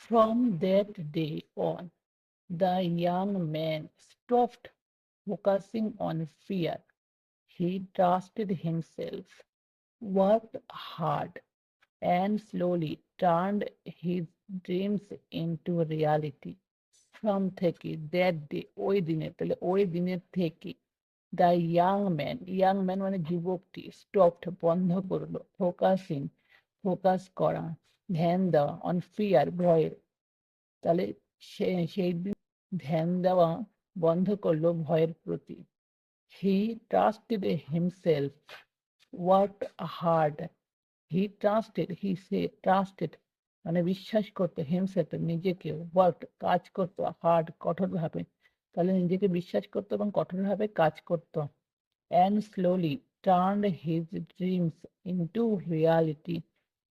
From that day on, the young man stopped focusing on fear. He trusted himself, worked hard, and slowly turned his dreams into reality. From থেকে that day ওই দিনে তাহলে ওই দিনের থেকে the young man মানে যুবকটি stopped বন্ধ করলো ফোকাসিং ফোকাস করা ধ্যান দেওয়া অন ফিয়ার ভয়ের তাহলে সেই দিন ধ্যান দেওয়া বন্ধ করলো ভয়ের প্রতি হি ট্রাস্টেড হিমসেলফ ওয়ার্কড হার্ড হি ট্রাস্টেড মানে বিশ্বাস করতো হিমসেলফ নিজেকে ওয়ার্ক কাজ করতো হার্ড কঠোরভাবে তাহলে নিজেকে বিশ্বাস করতো এবং কঠোরভাবে কাজ করতো and slowly turned his dreams into reality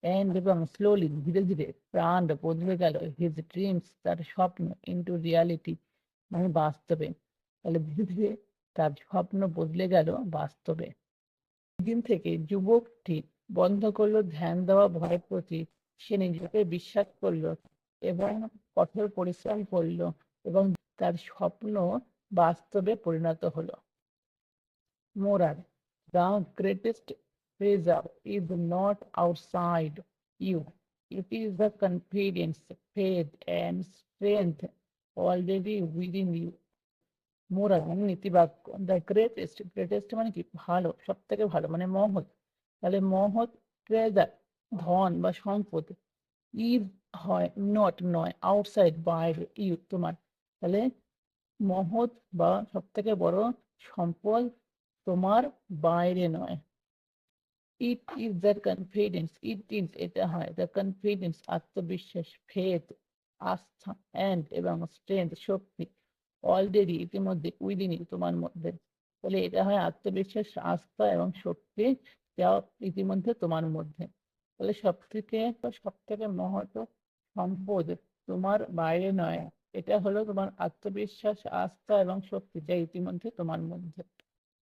and এবং slowly ধীরে ধীরে প্রাণ বদলে গেল his dreams তার স্বপ্ন into reality মানে বাস্তবে তাহলে ধীরে ধীরে তার স্বপ্ন বদলে গেল বাস্তবে দিন থেকে যুবকটি বন্ধ করলো ধ্যান দেওয়া ভয়ের প্রতি সে নিজেকে বিশ্বাস করলো এবং কঠোর পরিশ্রম করলো এবং তার স্বপ্ন বাস্তবে পরিণত হলো moral the greatest treasure is not outside you it is the confidence faith and strength already within you moral মানে নীতিবাক্য দ্য গ্রেটেস্ট মানে কি ভালো সব থেকে ভালো মানে মহৎ তাহলে মহৎ ট্রেজার ধন বা সম্পদ ইজ হয় নট নয় আউটসাইড বাইরে ইউ তোমার তাহলে মহৎ বা সব থেকে বড় সম্পদ তোমার বাইরে নয় ইট ইজ দ্য কনফিডেন্স এটা হয় দ্য কনফিডেন্স আত্মবিশ্বাস ফেথ আস্থা অ্যান্ড এবং স্ট্রেংথ শক্তি অলরেডি ইতিমধ্যে উইদিনই তোমার মধ্যে তাহলে এটা হয় আত্মবিশ্বাস আস্থা এবং শক্তি যা ইতিমধ্যে তোমার মধ্যে তাহলে সব থেকে মহৎ সম্পদ তোমার বাইরে নয় এটা হলো তোমার আত্মবিশ্বাস আস্থা এবং শক্তি যা ইতিমধ্যে তোমার মধ্যে